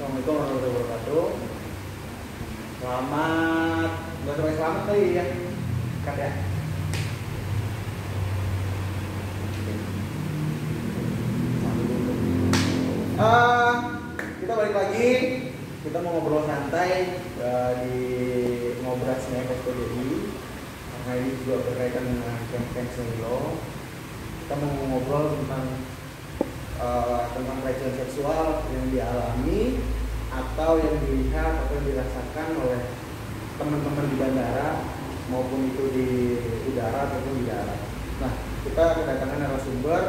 Assalamualaikum warahmatullahi wabarakatuh. Selamat, nggak sampai selamat kali ya, Kak ya. Kita balik lagi. Kita mau ngobrol santai di Ngobrasnya FSPDI. Karena ini juga berkaitan dengan campaign Senilo. Kita mau ngobrol tentang pelecehan seksual yang dialami atau yang dilihat atau yang dirasakan oleh teman-teman di bandara maupun itu di udara ataupun di darat. Nah, kita kedatangan narasumber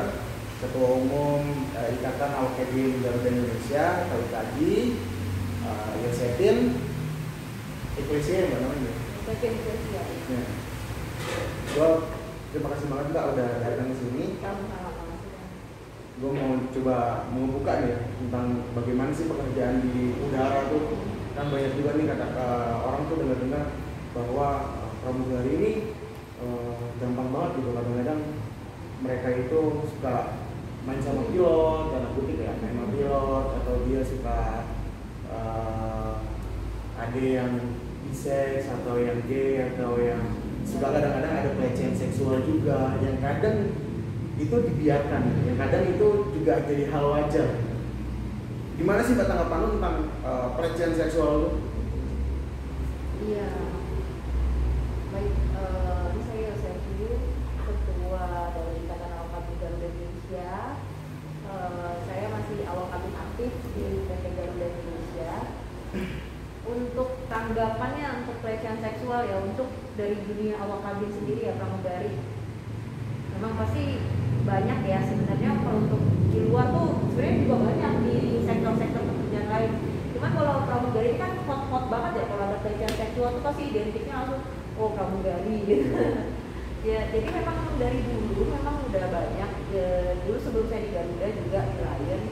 Ketua Umum Ikatan Awak Kabin Garuda Indonesia, KWKI, Yosefin Ecclesia, yang namanya. Yosefin Ecclesia. Ya. Gua terima kasih banget Mbak udah datang ke sini. Gue mau coba membuka nih ya, tentang bagaimana sih pekerjaan di udara tuh. Kan banyak juga nih kata orang tuh dengar-dengar bahwa pramugari ini gampang banget gitu. Kadang-kadang mereka itu suka main sama pilot, tanda kutip ya, main sama pilot, atau dia suka ada yang bisex atau yang gay atau yang suka kadang-kadang ada pelecehan seksual juga yang kadang itu dibiarkan, yang kadang itu juga jadi hal wajar. Gimana sih Mbak tanggapan lu tentang pelecehan seksual lu? Iya, baik, saya Yosefin, Ketua dari Ikatan Awak Kabin Garuda Indonesia. Saya masih awak kabin aktif di PT Garuda Indonesia. Untuk tanggapannya untuk pelecehan seksual ya, untuk dari dunia awak kabin sendiri ya, pramugari, memang pasti banyak ya sebenarnya. Kalau untuk di luar tuh sebenarnya juga banyak di sektor-sektor pekerjaan lain. Cuman kalau pramugari ini kan hot banget ya, kalau ada pelecehan seksual tuh pasti identiknya langsung oh pramugari gitu. Ya jadi memang dari dulu memang udah banyak. Dulu sebelum saya di Garuda juga di Lion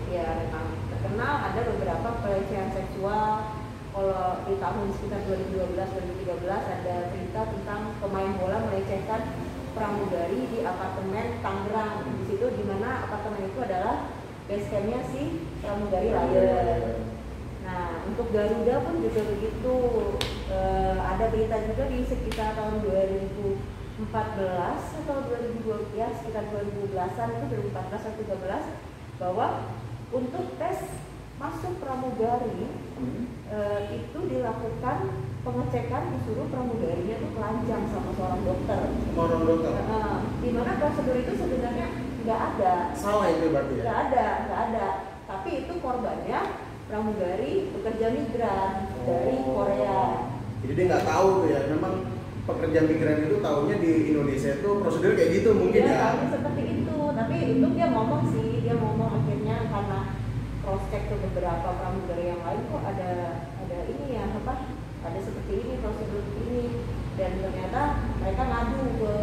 ya memang terkenal ada beberapa pelecehan seksual. Kalau di tahun sekitar 2012-2013 ada berita tentang pemain bola melecehkan pramugari di apartemen Tangerang. Di situ di mana apartemen itu adalah base campnya si pramugari Lion. Nah untuk Garuda pun juga begitu. Ada berita juga di sekitar tahun 2014 atau 2012 ya, sekitar 2012-an itu 2014 atau 2013 bahwa untuk tes masuk pramugari itu dilakukan pengecekan, disuruh pramugarinya itu telanjang sama seorang dokter. Orang dokter. Di mana prosedur itu sebenarnya nggak ada. Salah itu berarti ya? Nggak ada. Tapi itu korbannya pramugari pekerja migran dari Korea. Jadi dia nggak tahu tuh ya, memang pekerja migran itu tahunya di Indonesia itu prosedur kayak gitu mungkin ya? Tahunya seperti itu. Tapi itu dia ngomong akhirnya karena cross check ke beberapa pramugari yang lain kok ada ini ya ada seperti ini prosedur ini, dan ternyata mereka ngadu ke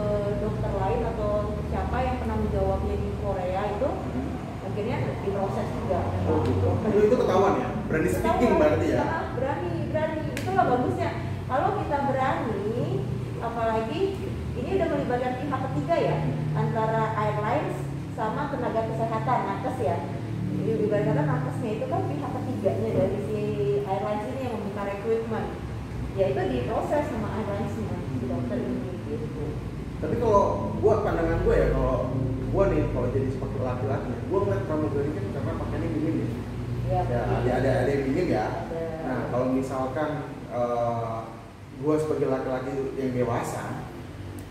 dokter lain atau siapa yang penanggung jawabnya di Korea itu, akhirnya diproses juga. Oh gitu. Itu ketahuan ya? Berani speaking berarti ya? Berani itulah bagusnya kalau kita berani, apalagi ini udah melibatkan pihak ketiga ya, antara airlines sama tenaga kesehatan, nakes ya. Ibaratnya nakesnya itu kan pihak ketiganya dari si airlines ini yang membuka rekrutmen, ya itu diproses sama airlinesnya, si dokter ini gitu. Tapi kalau buat pandangan gue ya, kalau gue nih kalau jadi sebagai laki-laki, gue ngeliat pramugari kan karena pakaiannya minim ya. Ya ada yang minim ya. Nah kalau misalkan gue sebagai laki-laki yang dewasa,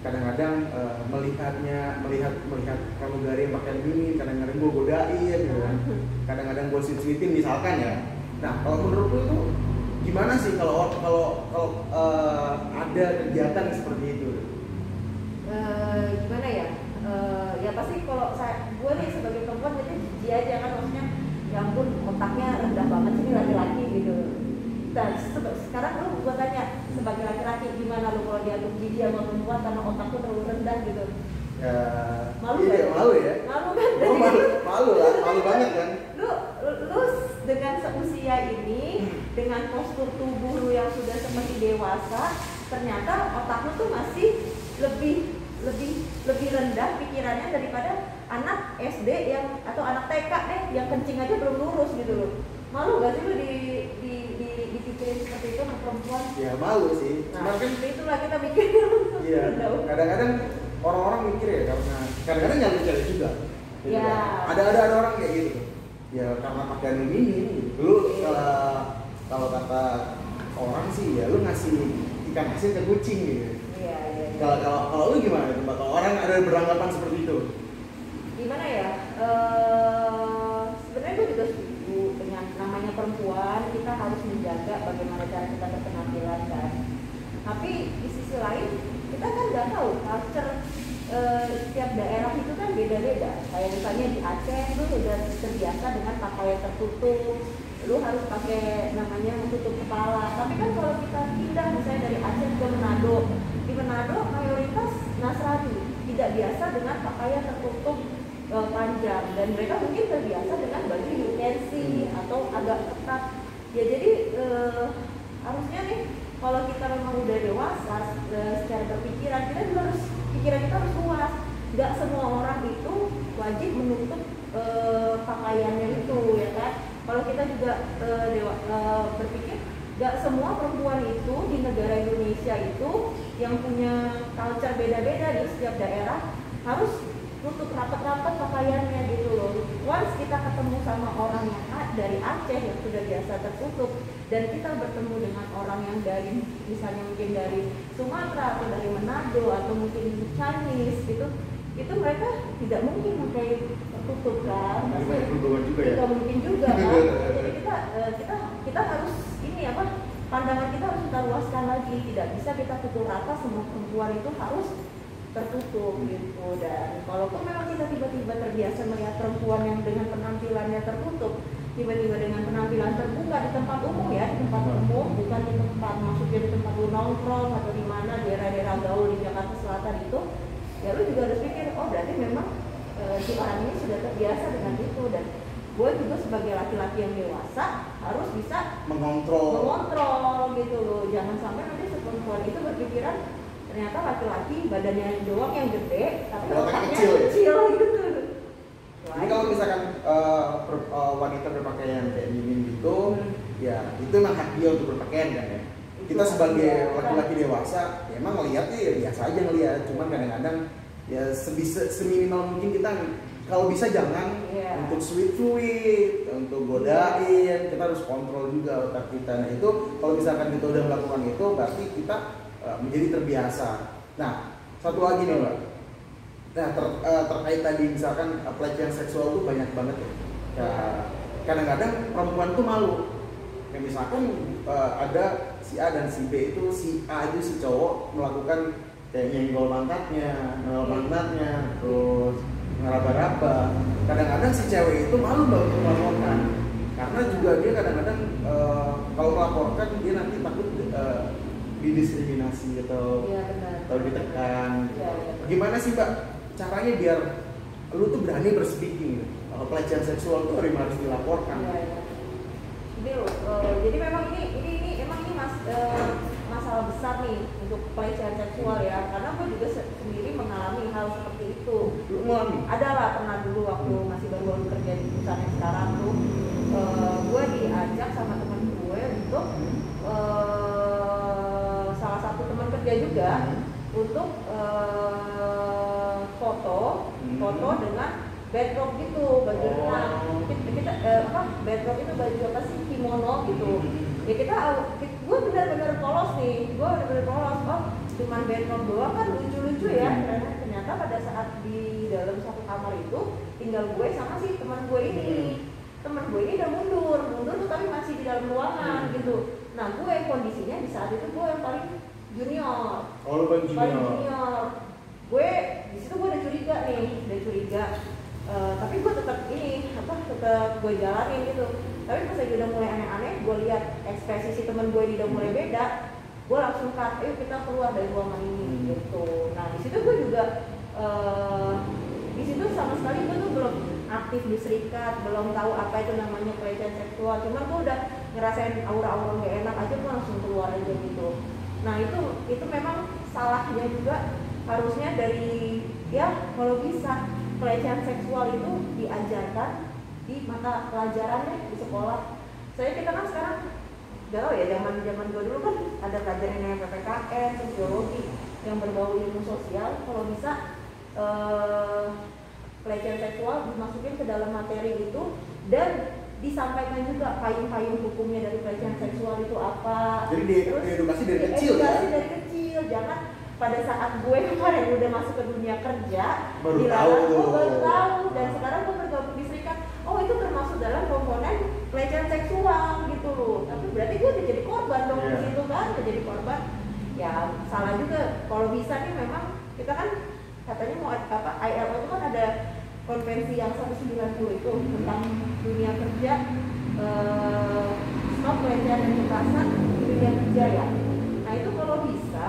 kadang-kadang melihat pramugari yang pakaian minim, kadang-kadang gue godain gitu kan. Kadang-kadang gue sweet-sweetin misalkan ya. Nah kalau menurut lu itu gimana sih kalau ada kegiatan seperti itu? Gimana ya? Ya pasti kalau gue nih sebagai perempuan jadi jijik aja kan, maksudnya ya ampun otaknya rendah banget sih laki-laki gitu. Nah sekarang lu gue tanya sebagai laki-laki gimana lu kalau dianggap jijik sama perempuan karena otak lu terlalu rendah gitu? Malu iya, kan? malu ya? Malu kan? Malu lah, malu banget kan? Lu dengan seusia ini, dengan postur tubuh lu yang sudah seperti dewasa, ternyata otak lu tuh masih lebih rendah pikirannya daripada anak SD yang atau anak TK yang kencing aja belum lurus gitu loh. Malu gak sih lu dipikirin seperti itu sama perempuan? Ya malu sih. Nah, Cuman kan itulah kita mikir. iya. Kadang-kadang orang-orang mikir ya karena kadang-kadang nggak cewek juga. Ya. Ada orang kayak gitu. Ya karena pakaian ini lu kalau kata orang sih ya lu ngasih ikan asin ke kucing gitu. Iya. Kalau lu gimana tuh? Kalau orang ada beranggapan seperti itu? Gimana ya? Sebenarnya gue juga setuju dengan namanya perempuan, kita harus menjaga bagaimana cara kita berpenampilan kan. Tapi di sisi lain kita kan nggak tahu culture setiap daerah itu kan beda-beda. Kayak misalnya di Aceh lu udah terbiasa dengan pakaian tertutup, lu harus pakai namanya menutup kepala. Tapi kan kalau kita pindah misalnya dari Aceh ke Manado, di Manado mayoritas Nasrani, tidak biasa dengan pakaian tertutup panjang, dan mereka mungkin terbiasa dengan baju UNC atau agak ketat. Ya jadi harusnya nih kalau kita memang udah dewasa secara berpikiran, kita juga harus pikiran kita harus luas. Nggak semua orang itu wajib menutup pakaiannya itu, ya kan? Kalau kita juga berpikir nggak semua perempuan itu di negara Indonesia itu yang punya culture beda-beda di setiap daerah harus tutup rapat-rapat pakaiannya gitu loh. Once kita ketemu sama orang yang dari Aceh yang sudah biasa tertutup, dan kita bertemu dengan orang yang dari misalnya mungkin dari Sumatera atau dari Manado atau mungkin Chinese gitu, itu mereka tidak mungkin pakai tertutup kan? Tidak mungkin juga kan? Jadi kita harus ini apa? Pandangan kita harus kita luaskan lagi. Tidak bisa kita pukul rata semua perempuan itu harus tertutup gitu. Dan kalaupun memang kita tiba-tiba terbiasa melihat perempuan yang dengan penampilannya tertutup, tiba-tiba dengan penampilan terbuka di tempat umum ya, di tempat umum, bukan di tempat maksudnya di tempat lu nongkrong atau di mana daerah-daerah gaul di Jakarta Selatan itu, ya lu juga harus pikir, oh berarti memang si orang ini sudah terbiasa dengan itu. Dan gue juga sebagai laki-laki yang dewasa harus bisa mengontrol gitu loh. Jangan sampai nanti perempuan itu berpikiran ternyata laki-laki badannya doang yang gede tapi otaknya kecil gitu. Jadi kalau misalkan wanita berpakaian kayak mimin gitu, ya itu memang hak dia untuk berpakaian kan ya. Kita sebagai laki-laki dewasa, ya emang ngeliatnya ya biasa aja ngeliat. Cuman kadang-kadang ya seminimal mungkin kita kalau bisa jangan untuk sweet, untuk godain, kita harus kontrol juga otak kita. Nah itu kalau misalkan kita udah melakukan itu, berarti kita menjadi terbiasa. Nah satu lagi nih Mbak. Nah terkait tadi misalkan pelecehan seksual tuh banyak banget ya. Kadang-kadang perempuan tuh malu. Kayak misalkan ada si A dan si B itu, si A itu si cowok melakukan kayak nyenggol pantatnya, terus ngeraba-raba. Kadang-kadang si cewek itu malu banget untuk melaporkan, karena juga dia kadang-kadang kalau melaporkan dia nanti takut didiskriminasi atau ditekan. Gimana sih Mbak caranya biar lu tuh berani berspeaking pelecehan seksual tuh harus dilaporkan? Jadi memang ini masalah besar nih untuk pelecehan seksual ya, karena gue juga sendiri mengalami hal seperti itu. Adalah pernah dulu waktu masih baru kerja di perusahaan yang sekarang tuh, gue diajak sama teman gue untuk salah satu teman kerja juga untuk foto dengan backdrop gitu, baju renang. Kita backdrop itu baju apa sih, kimono gitu. Ya gue benar-benar polos nih, oh cuman backdrop doang kan lucu-lucu ya. Ternyata pada saat di dalam satu kamar itu tinggal gue sama si teman gue ini. Teman gue ini udah mundur tuh tapi masih di dalam ruangan gitu. Nah gue kondisinya di saat itu gue yang paling junior. Paling junior. Gue di situ gue udah curiga. Tapi gue tetap gue jalanin gitu. Tapi pas lagi udah mulai aneh-aneh, gue lihat ekspresi si teman gue ini udah mulai beda, gue langsung cut, ayo kita keluar dari ruangan ini gitu. Nah di situ gue juga di situ sama sekali gue tuh belum aktif di serikat, belum tahu apa itu namanya pelecehan seksual. Cuman gue udah ngerasain aura-aura gak enak aja, gue langsung keluar aja gitu. Nah itu memang salahnya juga, harusnya dari ya kalau bisa pelecehan seksual itu diajarkan di mata pelajarannya di sekolah. Saya kita kan sekarang gak tau ya, zaman gue dulu kan ada pelajaran yang PPKN, sosiologi yang berbau ilmu sosial. Kalau bisa pelecehan seksual dimasukin ke dalam materi itu dan disampaikan juga payung-payung hukumnya dari pelecehan seksual itu apa. Jadi diedukasi dari kecil ya? Edukasi dari kecil, jangan pada saat gue kemarin udah masuk ke dunia kerja baru dilarang, tahu. gue baru tahu. Dan sekarang gue bergabung di Serikat, oh itu termasuk dalam komponen pelecehan seksual gitu loh. Tapi berarti gue udah jadi korban dong di situ kan, udah jadi korban. Ya salah juga. Kalau bisa nih memang kita kan katanya mau apa, ILO itu kan ada konvensi yang 190 itu tentang dunia kerja, stop pelecehan dan kekerasan di dunia kerja ya. Nah itu kalau bisa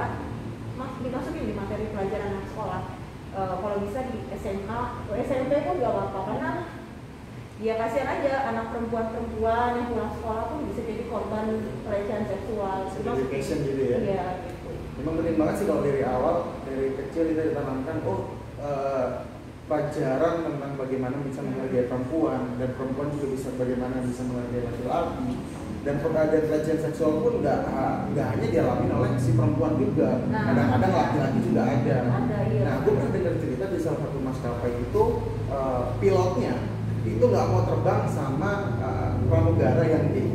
dimasukin di materi pelajaran anak sekolah. Kalau bisa di SMA, SMP pun gak apa-apa karena ya kasihan aja anak perempuan yang pulang sekolah pun bisa jadi korban pelecehan seksual. Education gitu ya? Iya gitu. Memang penting banget sih kalau dari awal, dari kecil kita ditanamkan, pelajaran tentang bagaimana bisa menghargai perempuan dan perempuan juga bisa bagaimana bisa menghargai laki-laki. Dan pelecehan seksual pun nggak hanya dialami oleh si perempuan juga, kadang-kadang laki-laki juga ada. Iya. Nah, gue pernah dengar cerita di salah satu maskapai itu pilotnya itu nggak mau terbang sama pramugara yang gay.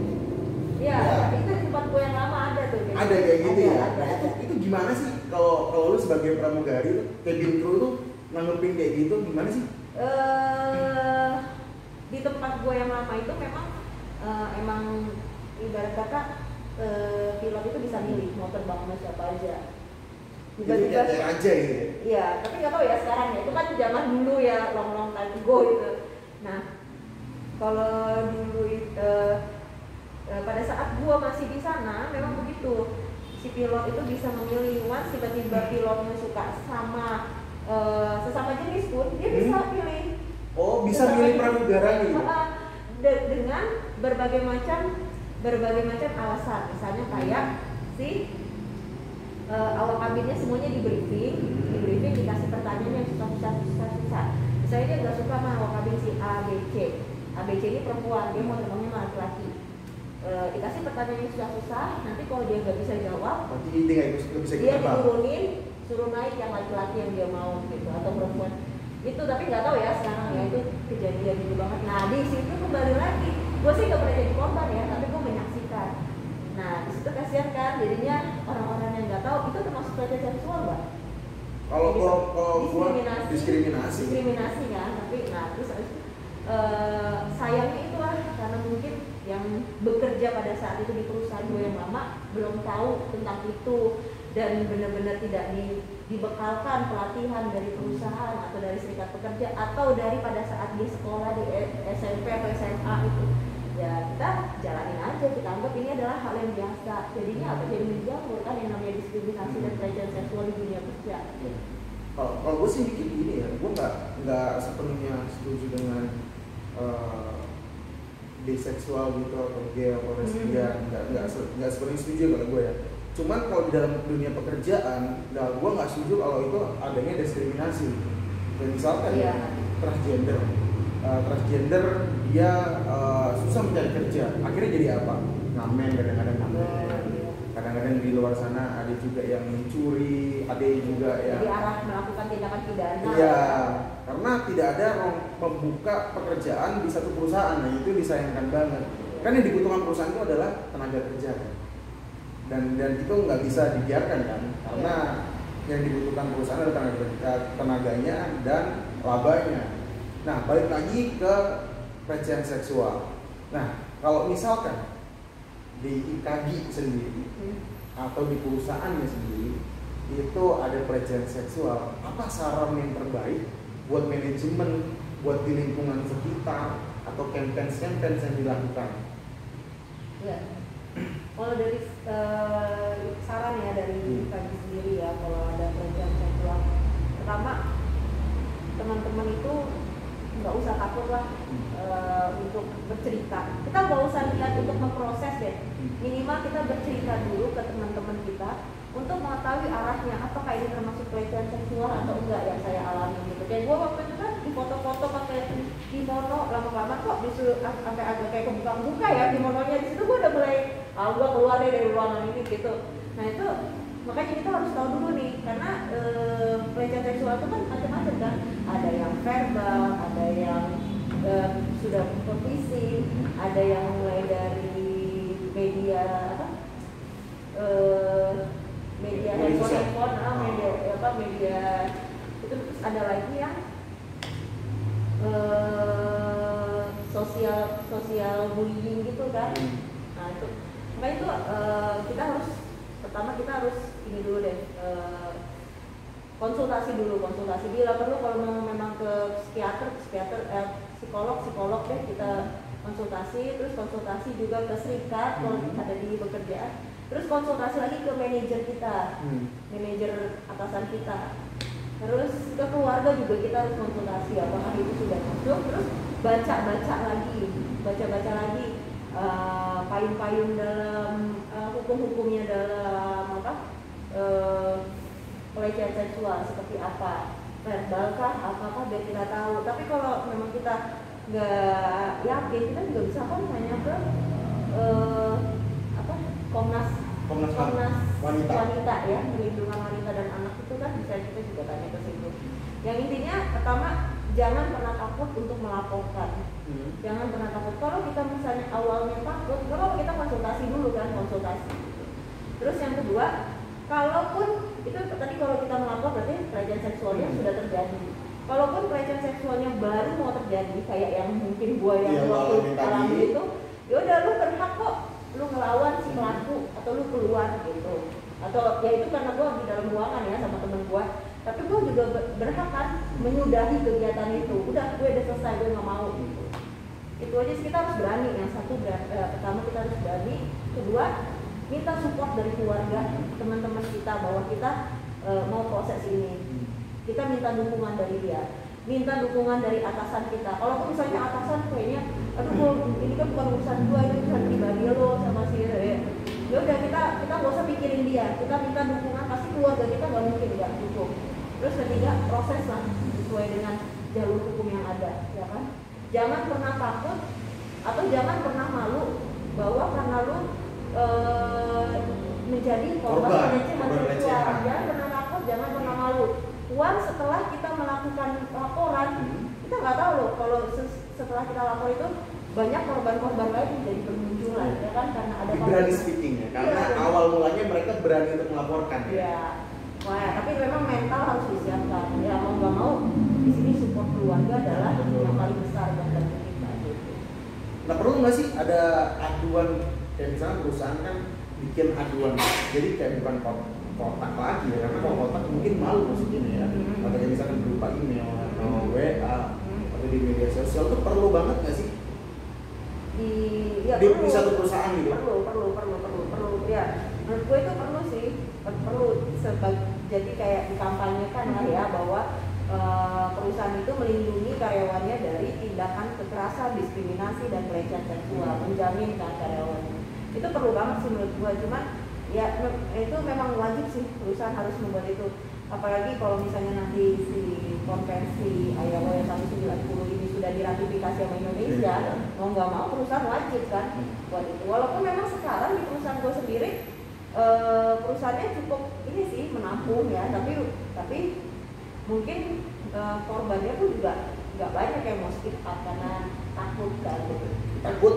Iya, itu di tempat gue yang lama ada tuh. Ada kayak gitu ya. Ada. Itu gimana sih kalau lu sebagai pramugari, cabin crew tuh nanggepin kayak gitu gimana sih? Di tempat gue yang lama itu memang emang ibarat kata pilot itu bisa milih mau terbang sama siapa aja. Jadi kayak aja gitu ya? Iya, tapi nggak tahu ya sekarang ya. Itu kan zaman dulu ya, long time ago gitu. Nah, kalau dulu itu pada saat gue masih di sana memang begitu. Si pilot itu bisa memilih, once tiba-tiba pilotnya suka sama sesama jenis pun dia bisa pilih. Oh, bisa milih pramugara gitu? Dengan berbagai macam alasan, misalnya kayak si awak kabinnya semuanya di briefing dikasih pertanyaan yang susah. Misalnya dia nggak suka sama awak kabin si ABC ini perempuan, dia mau terbangnya sama laki-laki. Dikasih pertanyaan yang susah, nanti kalau dia nggak bisa jawab, dia diturunin, suruh naik yang laki-laki yang dia mau gitu, atau perempuan. Itu tapi nggak tahu ya sekarang ya, itu kejadian dulu banget. Nah di situ kembali lagi, gue sih nggak pernah jadi korban ya, tapi gue menyaksikan. Nah di situ kasihan kan, jadinya orang-orang yang nggak tahu itu termasuk pelecehan seksual nggak? Kalau gue diskriminasi kan, tapi nah terus sayangnya itulah karena mungkin yang bekerja pada saat itu di perusahaan gue yang lama belum tahu tentang itu dan benar-benar tidak dibekalkan pelatihan dari perusahaan atau dari serikat pekerja atau dari pada saat di sekolah di SMP atau SMA itu. Ya kita jalanin aja, kita anggap ini adalah hal yang biasa. Jadinya apa, jadi menjamur kan yang namanya diskriminasi dan pelecehan seksual di dunia kerja. Kalau gue sih mikir gini ya, gue nggak sepenuhnya setuju dengan biseksual gitu atau gay atau lesbian, nggak sepenuhnya setuju kalau gue ya. Cuman kalau di dalam dunia pekerjaan, gue nggak setuju kalau itu adanya diskriminasi. Dan misalkan transgender dia susah mencari kerja, akhirnya jadi apa? Ngamen, kadang-kadang kadang-kadang di luar sana ada juga yang mencuri, ada juga yang diarah melakukan tindakan pidana. Iya, karena tidak ada membuka pekerjaan di satu perusahaan, nah itu disayangkan banget. Kan yang dibutuhkan perusahaan itu adalah tenaga kerja kan? Dan itu nggak bisa dibiarkan kan, karena yang dibutuhkan perusahaan adalah tenaganya dan labanya. Nah, balik lagi ke pelecehan seksual. Nah, kalau misalkan di IKG sendiri atau di perusahaannya sendiri itu ada pelecehan seksual, apa saran yang terbaik buat manajemen, buat di lingkungan sekitar atau campaign yang dilakukan? Ya. Kalau dari saran ya dari IKG sendiri ya, kalau ada pelecehan seksual, pertama teman-teman itu nggak usah takut lah untuk bercerita. Kita nggak usah lihat untuk memproses deh. Minimal kita bercerita dulu ke teman-teman kita untuk mengetahui arahnya, apakah ini termasuk pelecehan seksual atau enggak yang saya alami gitu. Kayak gue waktu itu kan di foto-foto pakai kimono, lama-lama kok disuruh sampai agak kayak kebuka-buka ya kimononya. Di situ gue udah mulai, gue keluar deh dari ruangan ini gitu. Nah itu makanya kita harus tahu dulu nih, karena pelecehan seksual itu kan macam-macam kan. Ada yang verbal, ada yang sudah fisik, ada yang mulai dari media media handphone, media itu, terus ada lagi yang sosial bullying gitu kan. Nah itu makanya itu kita harus pertama kita harus ini dulu deh, konsultasi bila perlu kalau memang ke psikiater psikolog deh kita konsultasi, terus konsultasi juga ke serikat kalau ada di pekerjaan, terus konsultasi lagi ke manajer kita, manajer atasan kita, terus ke keluarga juga kita harus konsultasi apakah itu sudah masuk, terus baca lagi payung-payung dalam hukum-hukumnya dalam pelecehan seksual seperti apa, verbalkah, apakah biar kita tahu. Tapi kalau memang kita nggak yakin, kita juga bisa kan tanya ke Komnas wanita ya, perlindungan wanita dan anak itu kan bisa kita juga tanya ke situ. Yang intinya pertama jangan pernah takut untuk melaporkan. Jangan pernah takut. Kalau kita misalnya awalnya takut, kalau kita konsultasi dulu kan, Terus yang kedua, kalaupun itu tadi kalau kita melapor berarti pelecehan seksualnya sudah terjadi. Kalaupun pelecehan seksualnya baru mau terjadi, kayak yang mungkin gua yang waktu alami itu, ya udah lu berhak kok, lu ngelawan si pelaku atau lu keluar gitu. Atau ya itu karena gua di dalam ruangan ya sama temen gua, tapi gua juga berhak kan menyudahi kegiatan itu. Udah, gue udah selesai, gue nggak mau gitu. Itu aja sih, kita harus berani. Yang satu pertama kita harus berani. Kedua, minta support dari keluarga, teman-teman kita bahwa kita mau proses ini. Kita minta dukungan dari dia, minta dukungan dari atasan kita. Kalau misalnya atasan kayaknya, aduh ini kan bukan urusan gue, ini urusan pribadi lo sama si ya udah kita nggak usah pikirin dia, kita minta dukungan, pasti keluarga kita nggak mungkin nggak dukung. Terus ketiga, proses lah sesuai dengan jalur hukum yang ada, ya kan? Jangan pernah takut atau jangan pernah malu bahwa karena lu menjadi korban pelecehan seksual. Jangan pernah takut, jangan pernah malu. Setelah kita melakukan laporan, kita nggak tahu loh kalau setelah kita lapor itu banyak korban-korban lain menjadi bermunculan, ya kan? Karena ada berani speaking ya, karena awal mulanya mereka berani untuk melaporkan ya. Wah, ya, tapi memang mental harus disiapkan. Ya mau nggak mau, di sini support keluarga adalah yang paling besar dan kita gitu. Nah perlu nggak sih ada aduan, kayak misalnya perusahaan kan bikin aduan, jadi kayak bukan kotak lagi ya, karena kalau kotak mungkin malu masukinnya ya, atau kayak misalkan berupa email atau WA atau di media sosial, itu perlu banget nggak sih? Di satu perusahaan gitu? Perlu ya. Menurut gue itu perlu sih, jadi kayak dikampanyekan lah ya bahwa perusahaan itu melindungi karyawannya dari tindakan kekerasan, diskriminasi dan pelecehan seksual, menjamin kan karyawannya. Itu perlu banget sih menurut gue, cuman ya itu memang wajib sih perusahaan harus membuat itu. Apalagi kalau misalnya nanti si konvensi ILO yang 190 ini sudah diratifikasi sama Indonesia, mau nggak mau perusahaan wajib kan buat itu. Walaupun memang sekarang di perusahaan gue sendiri perusahaannya cukup ini sih menampung ya, tapi mungkin korbannya pun juga nggak banyak yang mau speak up karena takut kan, takut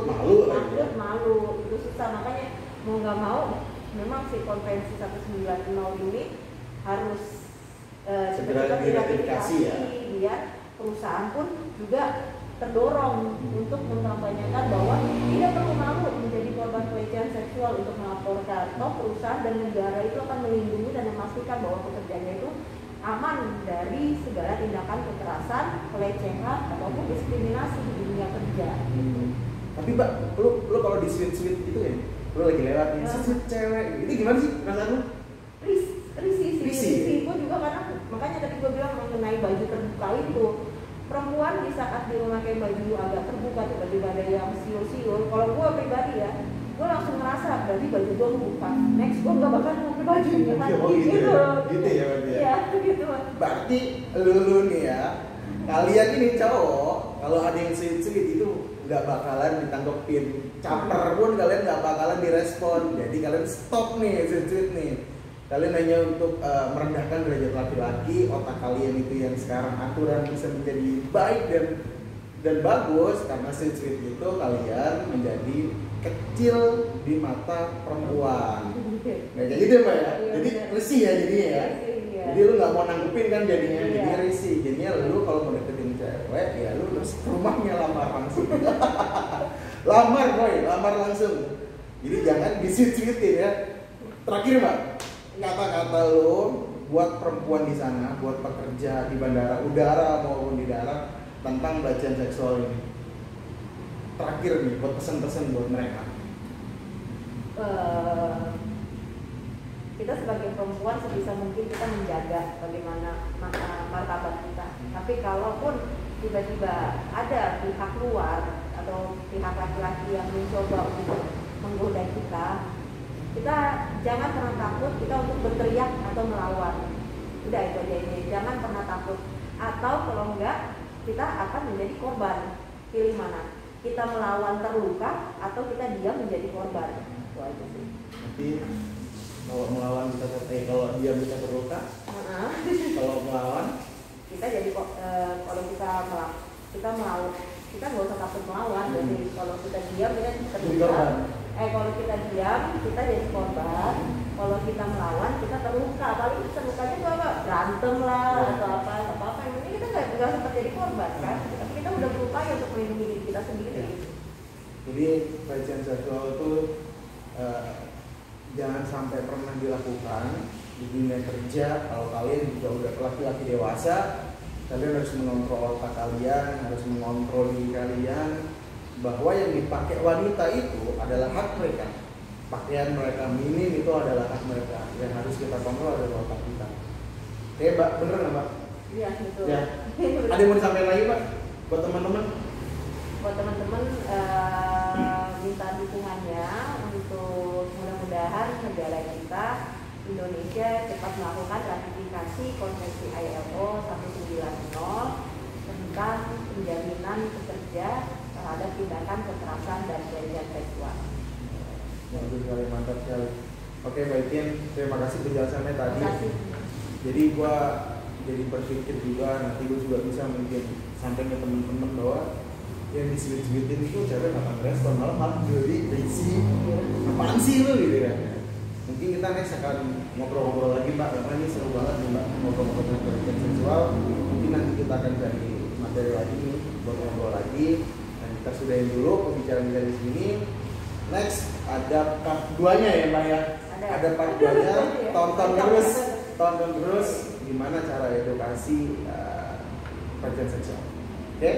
malu itu susah. Makanya mau nggak mau memang si konvensi 190 ini harus segera diratifikasi ya, biar perusahaan pun juga terdorong untuk mengkampanyekan bahwa tidak perlu malu menjadi korban pelecehan seksual untuk melaporkan. Toh perusahaan dan negara itu akan melindungi dan memastikan bahwa pekerjaannya itu aman dari segala tindakan kekerasan, pelecehan ataupun diskriminasi di dunia kerja. Tapi Mbak, lu kalau di sweet itu ya, lu lagi lewat nih, cewek, itu gimana sih perasaan lu? Risih gue juga, karena makanya tadi gue bilang mengenai baju terbuka itu. Perempuan di saat di rumah kayak baju agak terbuka, tiba-tiba ada yang siul-siul. Kalau gue pribadi ya, gue langsung ngerasa berarti baju gue buka. Next gue nggak bakal pakai baju ini lagi gitu ya. Gitu ya berarti. Iya gitu. Berarti lu nih ya, Kalian ini cowok, kalau ada yang sweet-sweet itu nggak bakalan ditanggepin, caper pun kalian nggak bakalan direspon. Jadi kalian stop nih sweet-sweet nih. Kalian hanya untuk merendahkan derajat laki-laki. Otak kalian itu yang sekarang aturan bisa menjadi baik dan bagus karena sweet-sweet itu kalian menjadi kecil di mata perempuan. Nggak kayak gitu Mbak ya? Jadi risih ya jadinya ya. Jadi lu nggak mau nanggepin kan jadinya, jadi risih. Jadinya lu kalau mau deketin cewek ya lu harus ke rumahnya lamar langsung. Lamar boy, lamar langsung. Jadi jangan disweet-sweetin ya. Terakhir Mbak, kata-kata lu buat perempuan di sana, buat pekerja di bandara udara maupun di darat tentang pelecehan seksual ini. Terakhir nih buat pesan-pesan buat mereka. Kita sebagai perempuan sebisa mungkin kita menjaga bagaimana martabat kita. Tapi kalaupun tiba-tiba ada pihak luar atau pihak laki-laki yang mencoba untuk menggoda kita jangan pernah takut kita untuk berteriak atau melawan. Udah itu aja ini, jangan pernah takut. Atau kalau enggak, kita akan menjadi korban. Pilih mana? Kita melawan terluka atau kita diam menjadi korban. Itu aja sih. Nanti kalau melawan kita kalau diam kita terluka. Kalau melawan kita jadi kalau kita melawan kita nggak usah takut melawan. Jadi kalau kita diam kita terluka. Kalau kita diam kita jadi korban. Kalau kita melawan kita terluka. Paling terlukanya itu apa? Berantem lah atau apa yang ini kita nggak sempat jadi korban kan. Tapi kita udah berupaya untuk melindungi diri kita sendiri. Jadi pelecehan seksual itu jangan sampai pernah dilakukan di dunia kerja. Kalau kalian juga udah laki-laki dewasa, kalian harus mengontrol otak kalian, harus mengontrol diri kalian bahwa yang dipakai wanita itu adalah hak mereka. Pakaian mereka minim itu adalah hak mereka. Yang harus kita kontrol adalah otak kita. Oke Mbak, bener nggak Mbak? Iya betul. Ya. Ada yang mau disampaikan lagi Mbak? Buat teman-teman? Buat teman-teman minta dukungannya untuk mudah-mudahan negara kita Indonesia cepat melakukan ratifikasi Konvensi ILO 190 tentang penjaminan pekerja terhadap tindakan kekerasan dan pelecehan seksual. Bagus sekali, mantap sekali. Oke Mbak Itian, terima kasih penjelasannya tadi. Jadi gua jadi berpikir juga nanti gua juga bisa mungkin sampai ke teman-teman bahwa yang disebut-sebutin itu cewek nggak akan respon, malah jadi risih, apaan sih lu gitu kan. Mungkin kita next akan ngobrol-ngobrol lagi Mbak, karena ini seru banget nih Mbak, ngobrol-ngobrol tentang pelecehan seksual. Mungkin nanti kita akan cari materi lagi nih buat ngobrol lagi. Dan kita sudahin dulu pembicaraan dari sini. Next ada part 2-nya ya Mbak ya. Ada part 2-nya, tonton terus gimana cara edukasi pelecehan seksual. Oke?